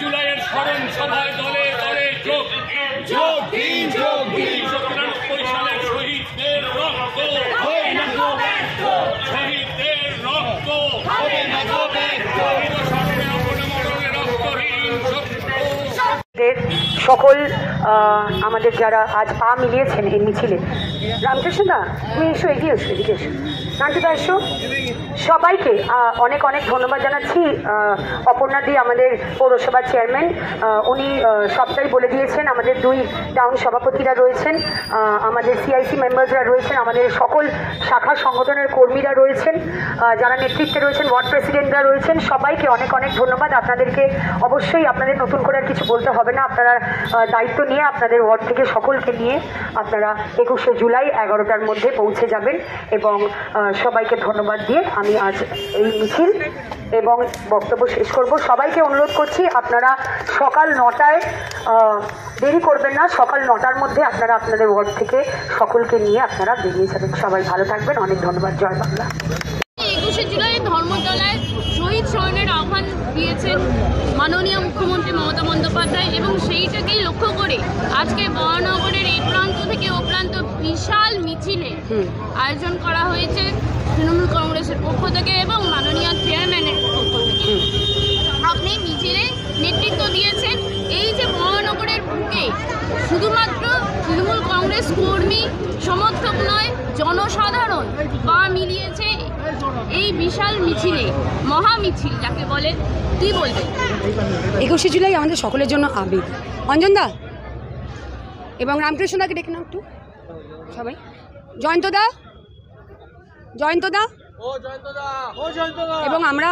জুলাইয়ের স্মরণ সভায় দলে দলে যোগ যোগ যোগ 1993 সালের শহীদদের রক্ত শহীদদের রক্ত সকল আমাদের যারা আজ পা মিলিয়েছেন এই মিছিলে, রামকৃষ্ণ দা তুমি এসো, এগিয়ে এসো, এদিকে এসো, নান্টুদা এসো, সবাইকে অনেক অনেক ধন্যবাদ জানাচ্ছি। অপর্ণা দি আমাদের পৌরসভার চেয়ারম্যান, উনি সবটাই বলে দিয়েছেন। আমাদের 2 টাউন সভাপতিরা রয়েছেন, আমাদের সিআইসি মেম্বারসরা রয়েছেন, আমাদের সকল শাখা সংগঠনের কর্মীরা রয়েছেন, যারা নেতৃত্বে রয়েছেন, ওয়ার্ড প্রেসিডেন্টরা রয়েছেন, সবাইকে অনেক অনেক ধন্যবাদ। আপনাদেরকে অবশ্যই আপনাদের নতুন করে আর কিছু বলতে হবে না, আপনারা দায়িত্ব নিয়ে আপনাদের ওয়ার্ড থেকে সকলকে নিয়ে আপনারা 21শে জুলাই 11টার মধ্যে পৌঁছে যাবেন। এবং সবাইকে ধন্যবাদ দিয়ে আমি আজ এই মিছিল এবং বক্তব্য শেষ করব। সবাইকে অনুরোধ করছি আপনারা সকাল 9টায় দেরি করবেন না, সকাল 9টার মধ্যে আপনারা আপনাদের ওয়ার্ড থেকে সকলকে নিয়ে আপনারা বেরিয়ে যাবেন। সবাই ভালো থাকবেন, অনেক ধন্যবাদ। জয় বাংলা। 21শে জুলাই ধর্মতলায় শহীদ স্মরণের আহ্বান দিয়েছেন মাননীয় মুখ্যমন্ত্রী মমতা বন্দ্যোপাধ্যায়, এবং সেইটাকেই লক্ষ্য করে আজকে মহানগরের এই প্রান্ত থেকে ও প্রান্ত বিশাল মিছিলে আয়োজন করা হয়েছে তৃণমূল কংগ্রেসের পক্ষ থেকে এবং মাননীয় চেয়ারম্যানের পক্ষ থেকে। আপনি মিছিলে নেতৃত্ব দিয়েছেন। এই যে মহানগরের বুকে শুধুমাত্র তৃণমূল কংগ্রেস কর্মী সমর্থক নয়, জনসাধারণ পা মিলিয়েছে এই বিশাল মিছিলে, মহা মিছিল যাকে বলে। কি বলবেন? 21শে জুলাই আমাদের সকলের জন্য আবেগ। অঞ্জনদা এবং রামকৃষ্ণদাকে ডেকে নাও একটু সবাই। জয়ন্তদা, জয়ন্তদা এবং আমরা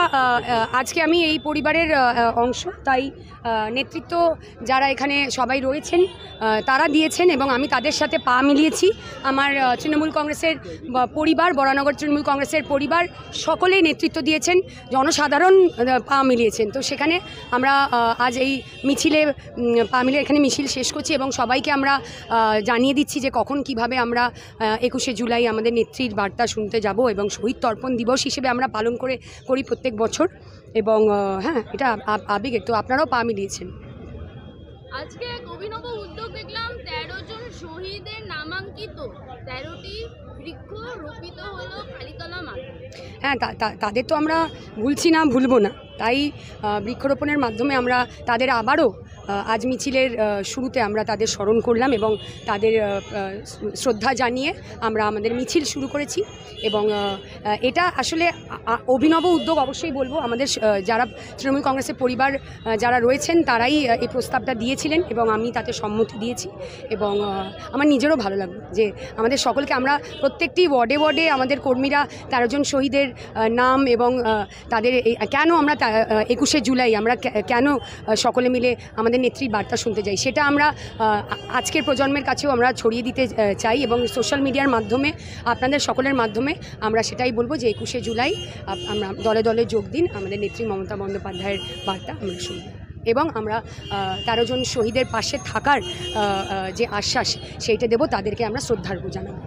আজকে আমি এই পরিবারের অংশ, তাই নেতৃত্ব যারা এখানে সবাই রয়েছেন তারা দিয়েছেন এবং আমি তাদের সাথে পা মিলিয়েছি। আমার তৃণমূল কংগ্রেসের পরিবার, বরানগর তৃণমূল কংগ্রেসের পরিবার সকলেই নেতৃত্ব দিয়েছেন, জনসাধারণ পা মিলিয়েছেন। তো সেখানে আমরা আজ এই মিছিলে পা মিলিয়ে এখানে মিছিল শেষ করছি এবং সবাইকে আমরা জানিয়ে দিচ্ছি যে কখন কিভাবে আমরা 21শে জুলাই আমাদের নেত্রীর বার্তা শুনতে যাব এবং শহীদ তর্পণ দিবস হিসেবে আমরা পালন করি প্রত্যেক বছর। এবং হ্যাঁ, এটা আবেগের। তো আপনারাও পা মিলিয়েছেন। আজকে এক অভিনব উদ্যোগ দেখলাম, 13 জন শহীদের নামাঙ্কিত 13টি বৃক্ষ রোপিত হলো কালীতলা মাঠে। হ্যাঁ, তাদের তো আমরা ভুলছি না, ভুলবো না, তাই বৃক্ষরোপণের মাধ্যমে আমরা তাদের আবারও আজ মিছিলের শুরুতে আমরা তাদের স্মরণ করলাম এবং তাদের শ্রদ্ধা জানিয়ে আমরা আমাদের মিছিল শুরু করেছি। এবং এটা আসলে অভিনব উদ্যোগ অবশ্যই বলবো। আমাদের যারা তৃণমূল কংগ্রেসের পরিবার যারা রয়েছেন তারাই এই প্রস্তাবটা দিয়েছিলেন এবং আমি তাতে সম্মতি দিয়েছি। এবং আমার নিজেরও ভালো লাগলো যে আমাদের সকলকে আমরা প্রত্যেকটি ওয়ার্ডে ওয়ার্ডে আমাদের কর্মীরা 13 জন শহীদের নাম এবং তাদের কেন আমরা 21শে জুলাই আমরা কেন সকলে মিলে আমাদের নেত্রীর বার্তা শুনতে চাই, সেটা আমরা আজকের প্রজন্মের কাছেও আমরা ছড়িয়ে দিতে চাই এবং সোশ্যাল মিডিয়ার মাধ্যমে আপনাদের সকলের মাধ্যমে আমরা সেটাই বলবো যে 21শে জুলাই আমরা দলে দলে যোগ দিন, আমাদের নেত্রী মমতা বন্দ্যোপাধ্যায়ের বার্তা আমরা শুনব এবং আমরা 13 জন শহীদের পাশে থাকার যে আশ্বাস সেইটা দেব, তাদেরকে আমরা শ্রদ্ধার্ঘ্য জানাবো।